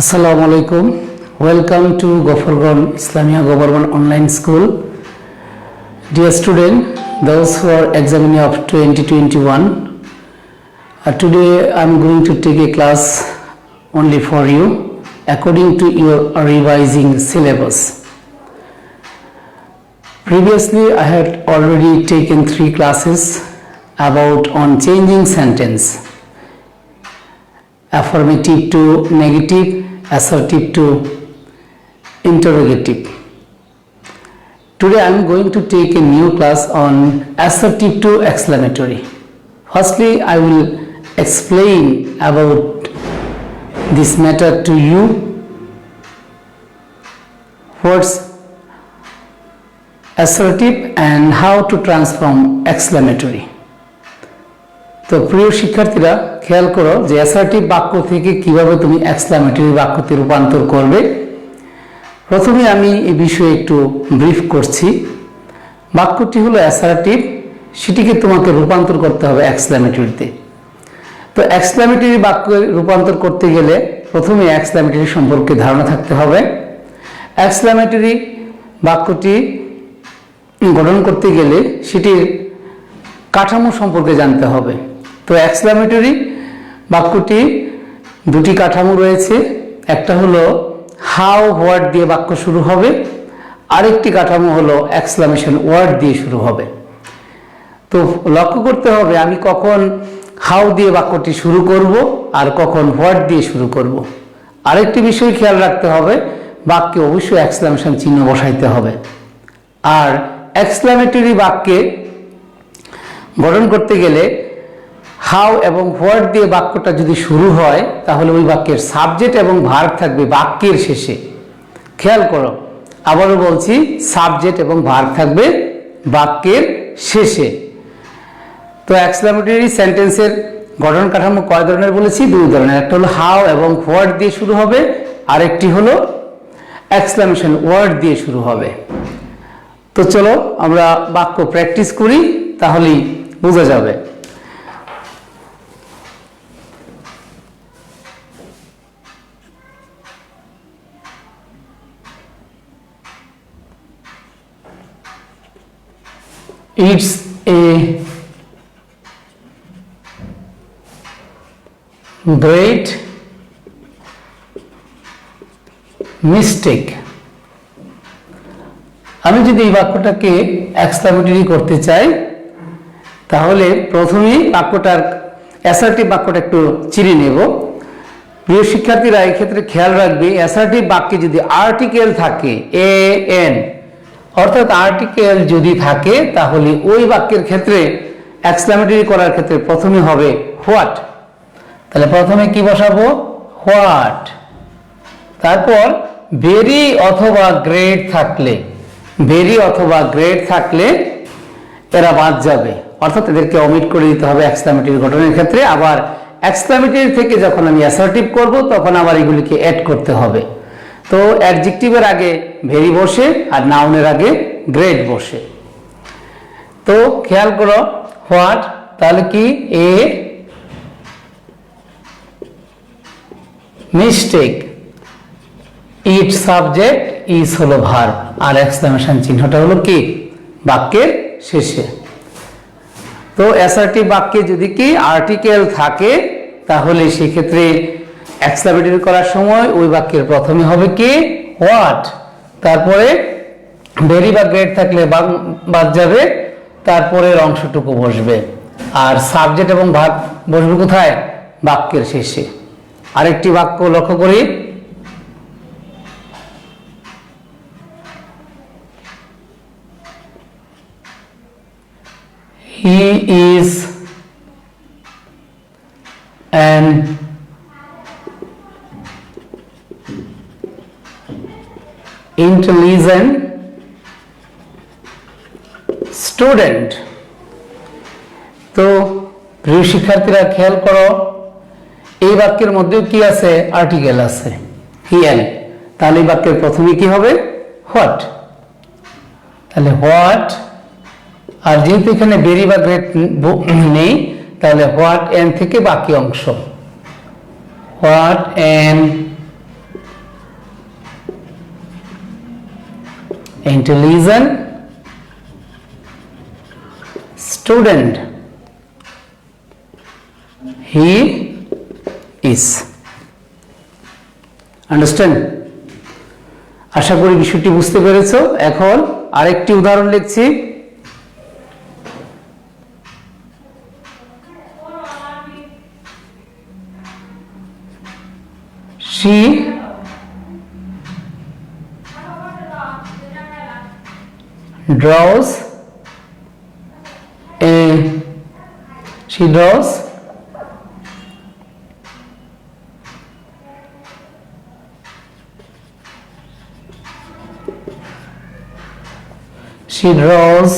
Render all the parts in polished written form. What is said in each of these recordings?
Assalamu alaikum. Welcome to Gophargan Islamia Government Online School. Dear student, those who are examining of 2021, today I am going to take a class only for you according to your revising syllabus. Previously, I had already taken 3 classes about on changing sentence. Affirmative to negative, assertive to interrogative. Today I am going to take a new class on assertive to exclamatory. Firstly, I will explain about this matter to you. What's assertive and how to transform exclamatory. তো প্রিয় শিক্ষার্থীরা খেয়াল করো যে assertive বাক্য থেকে কিভাবে তুমি এক্সক্লামেটরি বাক্যতে রূপান্তর করবে। প্রথমে আমি এই বিষয়ে একটু ব্রিফ করছি। বাক্যটি হলো অ্যাসার্টিভ, সেটিকে তোমাকে রূপান্তর করতে হবে এক্সক্লামেটরিতে। তো এক্সক্লামেটরি বাক্যে রূপান্তর করতে গেলে প্রথমে এক্সক্লামেটরি সম্পর্কে ধারণা থাকতে হবে। এক্সক্লামেটরি বাক্যটি গঠন করতে গেলে সেটির কাঠামো সম্পর্কে জানতে হবে। তো এক্সক্লামেটরি বাক্যটি দুটি কাঠামো রয়েছে, একটা হলো হাউ ওয়ার্ড দিয়ে বাক্য শুরু হবে, আরেকটি কাঠামো হলো এক্সক্লামেশন ওয়ার্ড দিয়ে শুরু হবে। তো লক্ষ্য করতে হবে আমি কখন হাউ দিয়ে বাক্যটি শুরু করব আর কখন ওয়ার্ড দিয়ে শুরু করব। আরেকটি বিষয় খেয়াল রাখতে হবে, বাক্যে অবশ্যই এক্সক্লামেশন চিহ্ন বসাইতে হবে। আর এক্সক্লামেটরি বাক্যে গঠন করতে গেলে হাউ এবং হোয়াট দিয়ে বাক্যটা যদি শুরু হয় তাহলে ওই বাক্যের সাবজেক্ট এবং ভার্ব থাকবে বাক্যের শেষে। খেয়াল করো, আবারও বলছি, সাবজেক্ট এবং ভার্ব থাকবে বাক্যের শেষে। তো এক্সক্লামেটরি সেন্টেন্সের গঠন কাঠামো কয় ধরনের বলেছি? 2 ধরনের। একটা হলো হাউ এবং হোয়াট দিয়ে শুরু হবে, আরেকটি হলো এক্সক্লামেশন ওয়ার্ড দিয়ে শুরু হবে। তো চলো আমরা বাক্য প্র্যাকটিস করি, তাহলেই বোঝা যাবে। It's a great mistake. আমি যদি এই বাক্যটাকে এক্সক্লামেটরি করতে চাই তাহলে প্রথমেই বাক্যটার অ্যাসার্টিভ বাক্যটা একটু চিনে নেব। প্রিয় শিক্ষার্থীরা এই ক্ষেত্রে খেয়াল রাখবে, অ্যাসার্টিভ বাক্যে যদি আর্টিকেল থাকে এন, অর্থাৎ আর্টিকেল যদি থাকে তাহলে ওই বাক্যের ক্ষেত্রে এক্সক্লামেটরি করার ক্ষেত্রে প্রথমে হবে হোয়াট। তাহলে প্রথমে কি বসাবো? হোয়াট। তারপর ভেরি অথবা গ্রেট থাকলে, ভেরি অথবা গ্রেট থাকলে এরা বাদ যাবে, অর্থাৎ এদেরকে অমিট করে দিতে হবে এক্সক্লামেটরি গঠনের ক্ষেত্রে। আবার এক্সক্লামেটরি থেকে যখন আমি অ্যাসার্টিভ করব তখন আবার এগুলিকে অ্যাড করতে হবে। তো অ্যাডজেক্টিভের আগে ভেরি বসে আর নাউনের আগে গ্রেট বসে। তো খেয়াল করো হোয়াট, তাহলে কি a mistake, it subject, is হলো ভার্ব, আর এক্সক্লামেশন চিহ্নটা হলো কি বাক্যের শেষে। তো অ্যাসার্টিভ বাক্যে যদি কি আর্টিকেল থাকে তাহলে সেক্ষেত্রে এক্সক্লামেটরি করার সময় ওই বাক্যের প্রথমে হবে কি হোয়াট, তারপরে ভেরি বা গ্রেট থাকলে বাদ যাবে, তারপরের অংশটুকু বসবে। আর সাবজেক্ট এবং ভার্ব বসবে কোথায়? বাক্যের শেষে। আরেকটি বাক্য লক্ষ্য করি, he is an intelligent student. তো প্রিয় শিক্ষার্থীরা খেয়াল করো, এই বাক্যের মধ্যেও কি আছে? আর্টিকেল আছে হিয়ান। তাহলে এই বাক্যের প্রথমে কি হবে? হোয়াট। তাহলে হোয়াট, আর যেহেতু এখানে ভেরি বা গ্রেট নেই তাহলে হোয়াট এন থেকে বাকি অংশ, what an intelligent student he is. Understand? আশা করি বিষয়টি বুঝতে পেরেছো। এখন আরেকটি উদাহরণ লিখছি। she draws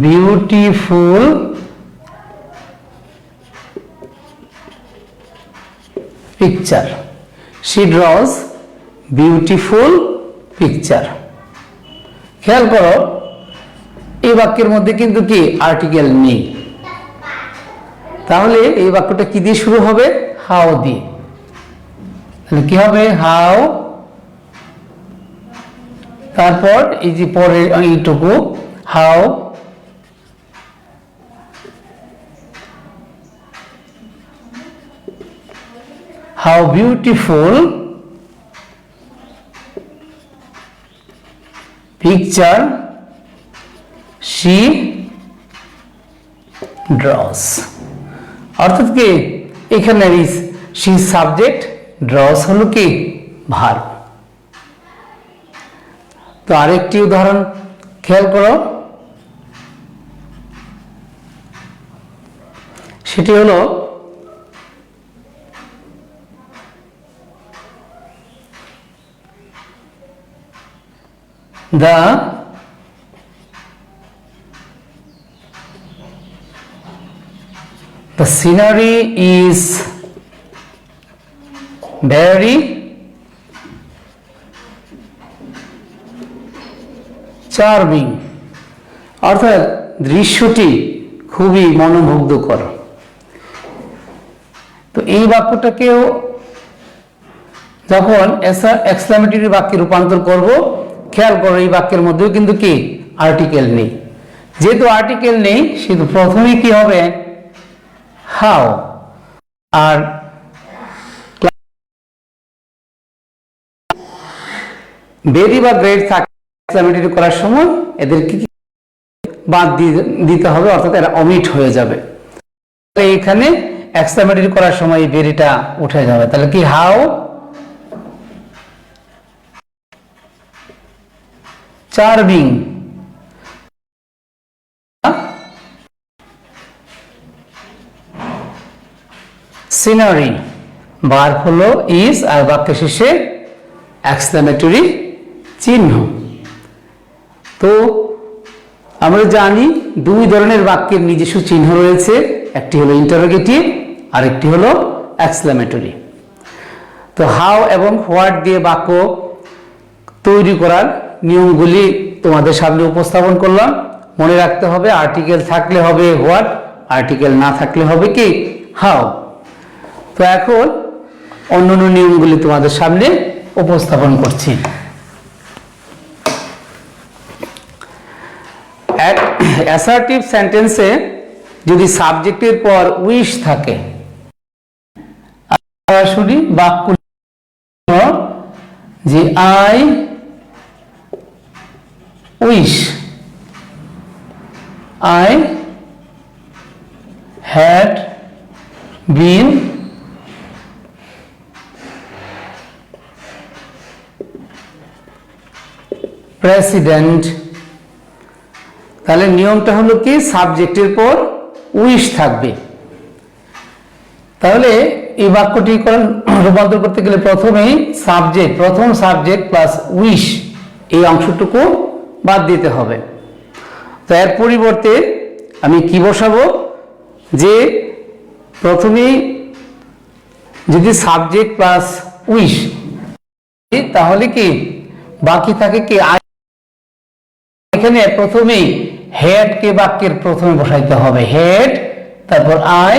beautiful picture. She draws beautiful picture. খেয়াল করো এই বাক্যের মধ্যে কিন্তু কি আর্টিকেল নেই, তাহলে এই বাক্যটা কি দিয়ে শুরু হবে? হাউ দিয়ে। তাহলে কি হবে? হাউ, তারপর এই যে পরের এইটুকু how beautiful picture she draws। অর্থাৎ কি এখানে she সাবজেক্ট, draws হলো কি ভার্ব। তো আরেকটি উদাহরণ খেয়াল করো, সেটি হলো the scenery is very charming. অর্থাৎ দৃশ্যটি খুবই মনোমুগ্ধকর। তো এই বাক্যটাকেও যখন এক্সক্লেমেটরি বাক্যে রূপান্তর করব, খেয়াল করো এই বাক্যের মধ্যেও কিন্তু কি আর্টিকেল নেই। যেহেতু আর্টিকেল নেই সেহেতু প্রথমেই কি হবে? হাউ। আর ভেরি বা গ্রেট থাকে এক্সক্লেমেটরি করার সময় এদেরকে বাদ দিতে হবে, অর্থাৎ এরা অমিট হয়ে যাবে। এখানে এক্সক্লেমেটরি করার সময় এই ভেরিটা উঠে যাবে। তাহলে কি হাউ চার্মিং সিনারি। ভার্ব হলো ইজ আর বাক্যের শেষে এক্সক্লেমেটরি চিহ্ন। তো আমরা জানি দুই ধরনের বাক্যের নিজস্ব চিহ্ন রয়েছে, একটি হলো ইন্টারোগেটিভ আর একটি হলো এক্সক্লেমেটরি। তো হাউ এবং হোয়াট দিয়ে বাক্য তৈরি করার নিয়মগুলি তোমাদের সামনে উপস্থাপন করলাম। মনে রাখতে হবে আর্টিকেল থাকলে হবে হোয়াট, আর্টিকেল না থাকলে হবে কি হাউ। তো এখন অন্যান্য নিয়মগুলি তোমাদের সামনে উপস্থাপন করছি। অ্যাসার্টিভ সেন্টেন্সে যদি সাবজেক্টের পর উইশ থাকে, সরাসরি বাক্য যে I wish, I had been president। তাহলে নিয়মটা হলো কি সাবজেক্টের পর উইশ থাকবে। তাহলে এই বাক্যটি রূপান্তর করতে গেলে প্রথমেই প্রথম সাবজেক্ট প্লাস উইশ এই অংশটুকু বাদ দিতে হবে। তো এর পরিবর্তে আমি কি বসাবো? যে প্রথমেই যদি সাবজেক্ট প্লাস উইশ, তাহলে কি বাকি থাকে কি এখানে প্রথমেই হেড কে বাক্যের প্রথমে বসাইতে হবে, হেড, তারপর আই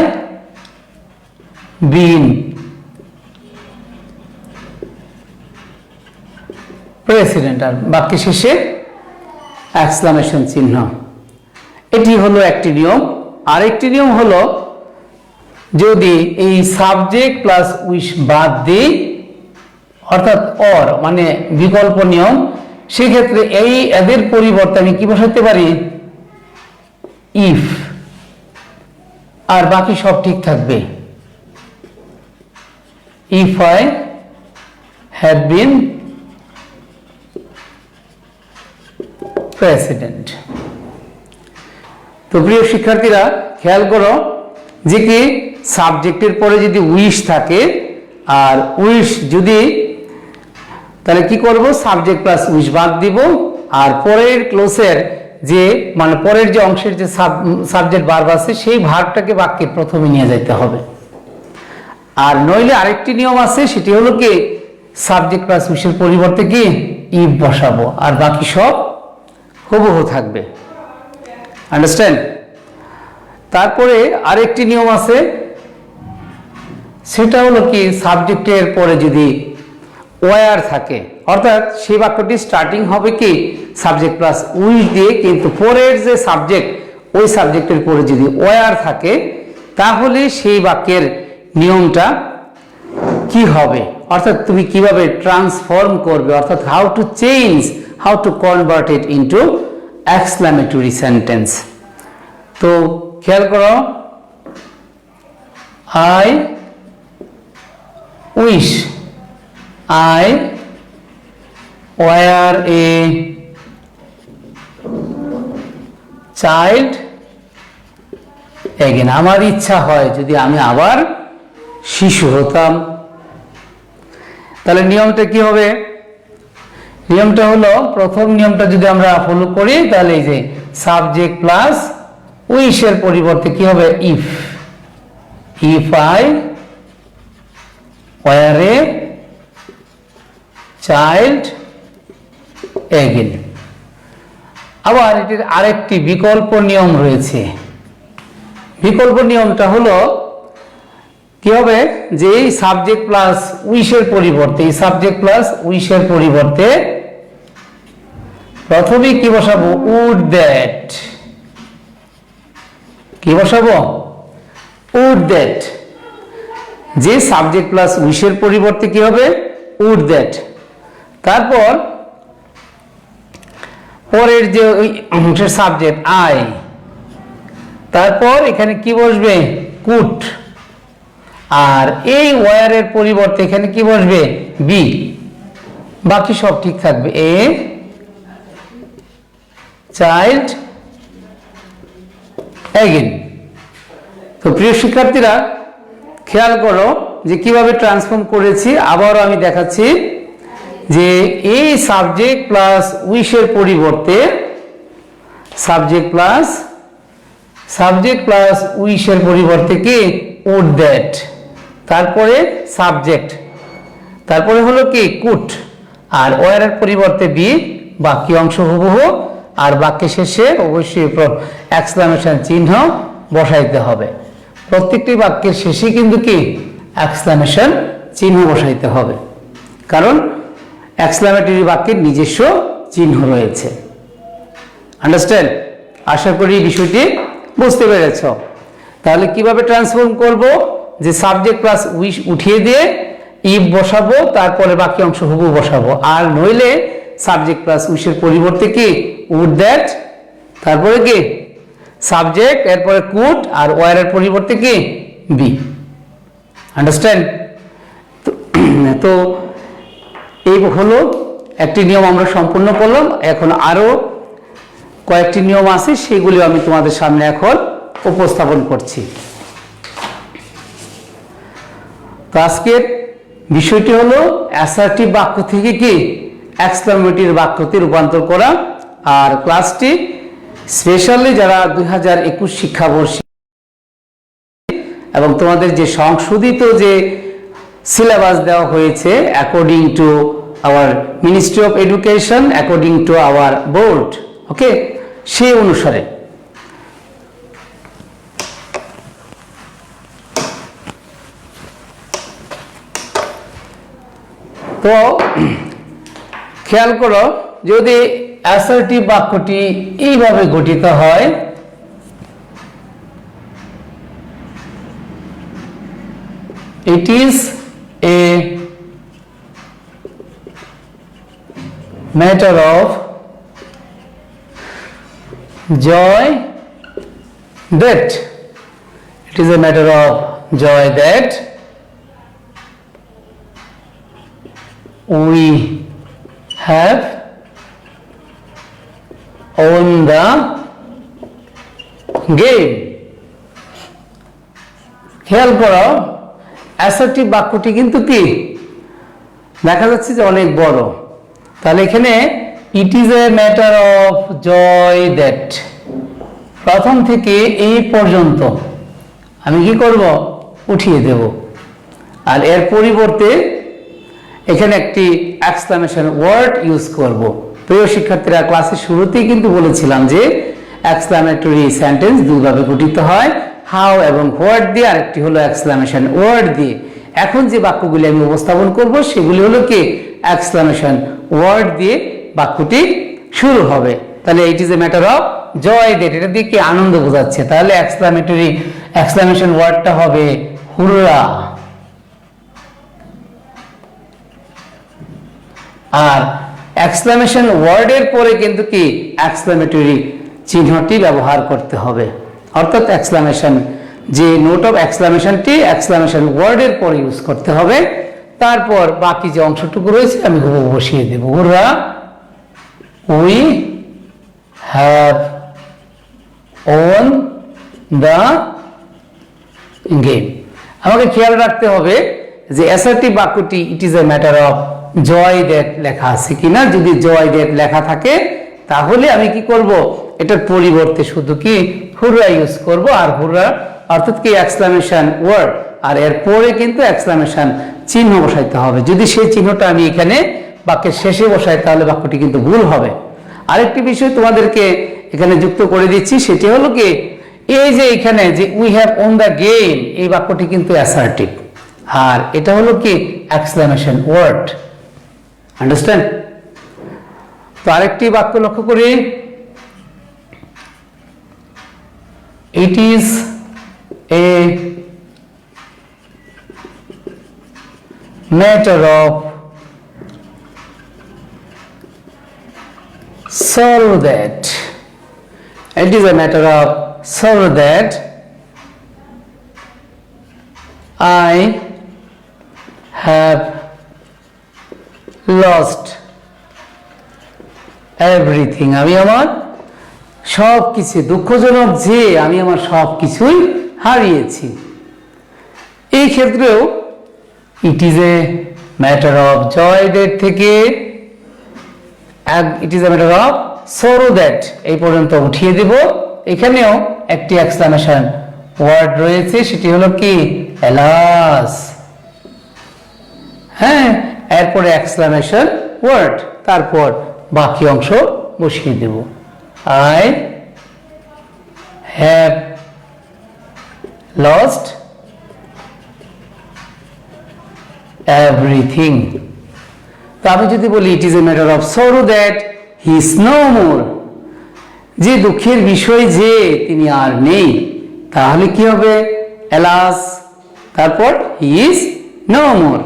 বিন প্রেসিডেন্ট, আর বাক্যের শেষে এক্সক্লামেশন চিহ্ন। এটি হলো একটি নিয়ম। আরেকটি নিয়ম হলো যদি এই সাবজেক্ট প্লাস উইশ বাদ দিই, অর্থাৎ অর মানে বিকল্প নিয়ম, সেক্ষেত্রে এদের পরিবর্তে আমি কি বসাতে পারি, ইফ, আর বাকি সব ঠিক থাকবে। If I have been president. তো প্রিয় শিক্ষার্থীরা খেয়াল করো যে কি সাবজেক্টের পরে যদি উইশ থাকে, আর উইশ যদি, তাহলে কি করব, সাবজেক্ট প্লাস উইশ বাদ দিব, আর পরের ক্লোজের যে মানে পরের যে অংশের যে সাবজেক্ট ভার্ব আছে সেই ভার্বটাকে বাক্যের প্রথমে নিয়ে যেতে হবে। আর নইলে আরেকটি নিয়ম আছে, সেটি হলো কি সাবজেক্ট প্লাস উইশের পরিবর্তে কি ইফ বসাবো, আর বাকি সব হুবহু থাকবে। আন্ডারস্ট্যান্ড? তারপরে আরেকটি নিয়ম আছে, সেটা হলো কি সাবজেক্টের পরে যদি ওয়ার থাকে, অর্থাৎ সেই বাক্যটি স্টার্টিং হবে কি সাবজেক্ট প্লাস উইশ দিয়ে, কিন্তু পরের যে সাবজেক্ট ওই সাবজেক্টের পরে যদি ওয়ার থাকে, তাহলে সেই বাক্যের নিয়মটা কি হবে, অর্থাৎ তুমি কিভাবে ট্রান্সফর্ম করবে, অর্থাৎ how to change, how to convert it into exclamatory sentence. তো খেয়াল করো, I wish I were a child again. আমার ইচ্ছা হয় যদি আমি আবার শিশু হতাম। তাহলে নিয়মটা কি হবে? নিয়মটা হলো, প্রথম নিয়মটা যদি আমরা ফলো করি, তাহলে এই যে সাবজেক্ট প্লাস উইশের পরিবর্তে কি হবে, if. If I were a child again. আবার এটির আরেকটি বিকল্প নিয়ম রয়েছে। বিকল্প নিয়মটা হলো কি হবে, যে এই সাবজেক্ট প্লাস উইশের পরিবর্তে, এই সাবজেক্ট প্লাস উইশের পরিবর্তে প্রথমেই কি বসাবো, উড দ্যাট। কি বসাবো, উড দ্যাট। যে সাবজেক্ট প্লাস উইশের পরিবর্তে কি হবে, উড দ্যাট। তারপর পরের যে ওই অংশের সাবজেক্ট আই, তারপর এখানে কি বসবে, কুড, আর এই ওয়ারের পরিবর্তে এখানে কি বসবে, বি। বাকি সব ঠিক থাকবে, এ চাইল্ড অ্যাগেন। তো প্রিয় শিক্ষার্থীরা খেয়াল করো যে কিভাবে ট্রান্সফর্ম করেছি। আবারও আমি দেখাচ্ছি যে এই সাবজেক্ট প্লাস উইশের পরিবর্তে সাবজেক্ট প্লাস উইশের পরিবর্তে কি, উড দ্যাট, তারপরে সাবজেক্ট, তারপরে হলো কি কুড, আর ওয়ারের পরিবর্তে বি। বাকি অংশ হুবহু, আর বাক্যের শেষে অবশ্যই এক্সক্লামেশন চিহ্ন বসাইতে হবে। প্রত্যেকটি বাক্যের শেষে কিন্তু কি এক্সক্লামেশন চিহ্ন বসাইতে হবে, কারণ এক্সক্লামেটরি বাক্যের নিজস্ব চিহ্ন রয়েছে। আন্ডারস্ট্যান্ড? আশা করি বিষয়টি বুঝতে পেরেছ। তাহলে কিভাবে ট্রান্সফর্ম করব, যে সাবজেক্ট প্লাস উইশ উঠিয়ে দিয়ে ইফ বসাবো, তারপরে বাকি অংশ হুবহু বসাবো, আর নইলে সাবজেক্ট প্লাস উইশের পরিবর্তে কি উড দ্যাট, তারপরে কি সাবজেক্ট, এরপরে কুড, আর ওয়ারের পরিবর্তে কি বি। আন্ডারস্ট্যান্ড? তো এই হলো একটি নিয়ম আমরা সম্পূর্ণ করলাম। এখন আরো কয়েকটি নিয়ম আছে, সেগুলি আমি তোমাদের সামনে এখন উপস্থাপন করছি। তো আজকের বিষয়টি হলো অ্যাসার্টিভ বাক্য থেকে কি এক্সক্লামেটরি বাক্যতে রূপান্তর করা। আর ক্লাসটি স্পেশালি যারা 2021 শিক্ষাবর্ষে এবং তোমাদের যে সংশোধিত যে সিলেবাস দেওয়া হয়েছে according to our ministry of education, according to our board, okay, সেই অনুসারে তো খেয়াল করো, যদি অ্যাসার্টিভ বাক্যটি এইভাবে গঠিত হয়, it is a matter of joy that it is a matter of joy that we have won the game. খেয়াল করো, অ্যাসার্টিভ বাক্যটি কিন্তু কি দেখা যাচ্ছে যে অনেক বড়, তাহলে এখানে it is a matter of joy that প্রথম থেকে এই পর্যন্ত আমি কি করব, উঠিয়ে দেব। আর এর পরিবর্তে এখানে একটি এক্সক্লামেশন ওয়ার্ড ইউজ করব। প্রিয় শিক্ষার্থীরা, ক্লাসের শুরুতেই কিন্তু বলেছিলাম যে এক্সক্লামেটরি সেন্টেন্স দুইভাবে গঠিত হয়, হাউ এবং হোয়াট দিয়ে, আরেকটি হলো এক্সক্লামেশন ওয়ার্ড দিয়ে। এখন যে বাক্যগুলি আমি উপস্থাপন করব সেগুলি হলো কি এক্সক্লামেশন ওয়ার্ড দিয়ে বাক্যটি শুরু হবে। তাহলে it is a matter of joy that, এটা দিয়ে কি আনন্দ বোঝাচ্ছে, তাহলে এক্সক্লামেশন ওয়ার্ডটা হবে হুররা। আর এক্সক্লামেশন ওয়ার্ডের পরে কিন্তু কি এক্সক্লামেটরি চিহ্নটি ব্যবহার করতে হবে, অর্থাৎ এক্সক্লামেশন যে নোট অফ এক্সক্লামেশনটি এক্সক্লামেশন ওয়ার্ডের পরে ইউজ করতে হবে। তারপর বাকি যে অংশটুকু রয়েছে আমি হুবহু বসিয়ে দেব, hurrah we have won the game. আমাকে খেয়াল রাখতে হবে যে অ্যাসার্টিভ বাক্যটি it is a matter of joy that লেখা আছে কিনা। যদি জয় দ্যাট লেখা থাকে তাহলে আমি কি করব, এটার পরিবর্তে শুধু কি হুররা ইউজ করব। আর হুররা অর্থাৎ কি এক্সক্লামেশন ওয়ার্ড, আর এর পরে কিন্তু এক্সক্লামেশন চিহ্ন বসাইতে হবে। যদি সেই চিহ্নটা আমি এখানে বাক্যের শেষে বসাই তাহলে বাক্যটি কিন্তু ভুল হবে। আরেকটি বিষয় তোমাদেরকে এখানে যুক্ত করে দিচ্ছি, সেটি হলো কি এই যে এখানে যে we have won the game, এই বাক্যটি কিন্তু অ্যাসার্টিভ, আর এটা হলো কি এক্সক্লামেশন ওয়ার্ড। আন্ডারস্ট্যান্ড? তো আরেকটি বাক্য লক্ষ্য করি, ইট is a matter of sorrow that it is a matter of sorrow that I have lost everything. আমি আমার সব কিছু, দুঃখজনক যে আমি আমার সব কিছুই হারিয়েছি। এই ক্ষেত্রেও it is a matter of joy that থেকে it is a matter of sorrow that এই পর্যন্ত উঠিয়ে দেব। এখানেও একটি এক্সক্লামেশন ওয়ার্ড রয়েছে, সেটি হলো কি এলাস। হ্যাঁ, এরপরে এক্সক্লামেশন ওয়ার্ড, তারপর বাকি অংশ বসিয়ে দেব। I have lost everything. তো আমি যদি বলি it is a matter of sorrow that he is no more, যে দুঃখের বিষয় যে তিনি আর নেই, তাহলে কি হবে এলাস, তারপর হি ইজ নো মোর।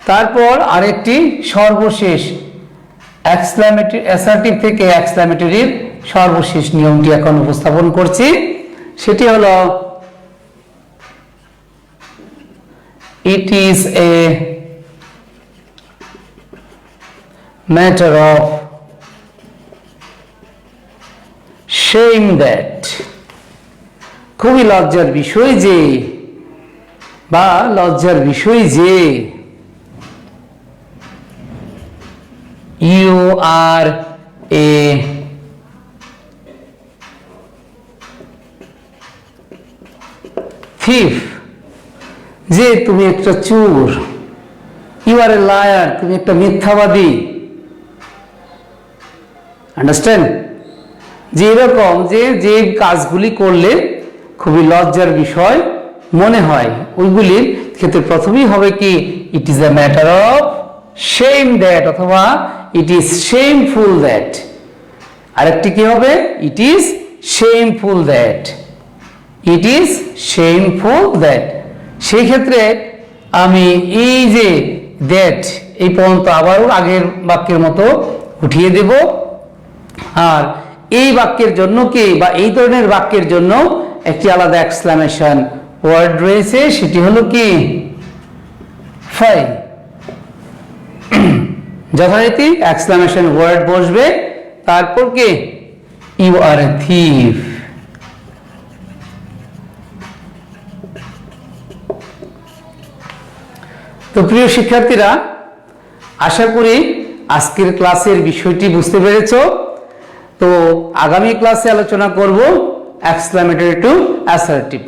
তারপর আরেকটি সর্বশেষ এক্সক্লামেটরি অ্যাসার্টিভ থেকে এক্সক্লামেটরির সর্বশেষ নিয়মটি এখন উপস্থাপন করছি, সেটি হলো ইট is A matter of shame that, খুবই লজ্জার বিষয় যে বা লজ্জার বিষয় যে you are a thief, যে তুমি একটা চোর, you are a liar, তুমি একটা মিথ্যাবাদী। আন্ডারস্ট্যান্ড? যে এরকম যে কাজগুলি করলে খুবই লজ্জার বিষয় মনে হয়, ওইগুলির ক্ষেত্রে প্রথমেই হবে কি ইট is a matter of shame that অথবা it is shameful that, আরেকটি কি হবে it is shameful that, it is shameful that। সেই ক্ষেত্রে আমি এই যে that এই পর্যন্ত আবারও আগের বাক্যের মতো উঠিয়ে দেব, আর এই বাক্যের জন্য কি বা এই ধরনের বাক্যের জন্য একটি আলাদা এক্সক্লামেশন ওয়ার্ড রয়েছে, সেটি হলো কি ফাইন। যথারীতি এক্সক্লামেশন ওয়ার্ড বসবে, তারপর কি ইউ আর এ থিফ। তো প্রিয় শিক্ষার্থীরা, আশা করি আজকের ক্লাসের বিষয়টি বুঝতে পেরেছো। তো আগামী ক্লাসে আলোচনা করব এক্সক্লামেটরি টু অ্যাসার্টিভ।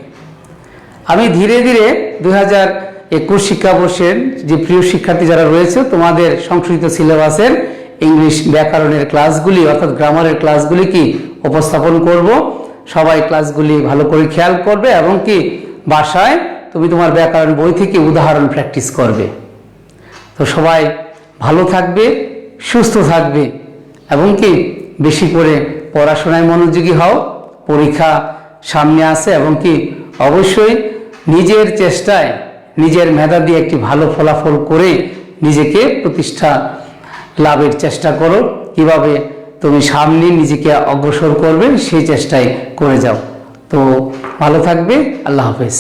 আমি ধীরে ধীরে 2021 শিক্ষাবর্ষের যে প্রিয় শিক্ষার্থী যারা রয়েছে তোমাদের সংশোধিত সিলেবাসের ইংলিশ ব্যাকরণের ক্লাসগুলি অর্থাৎ গ্রামারের ক্লাসগুলি কি উপস্থাপন করব। সবাই ক্লাসগুলি ভালো করে খেয়াল করবে এবং কি বাসায় তুমি তোমার ব্যাকরণ বই থেকে উদাহরণ প্র্যাকটিস করবে। তো সবাই ভালো থাকবে, সুস্থ থাকবে এবং কি বেশি করে পড়াশোনায় মনোযোগী হও। পরীক্ষা সামনে আসে এবং কি অবশ্যই নিজের চেষ্টায় নিজের মেধা দিয়ে একটি ভালো ফলাফল করে নিজেকে প্রতিষ্ঠা লাভের চেষ্টা করো। কিভাবে তুমি সামনে নিজেকে অগ্রসর করবে সেই চেষ্টাই করে যাও। তো ভালো থাকবে, আল্লাহ হাফেজ।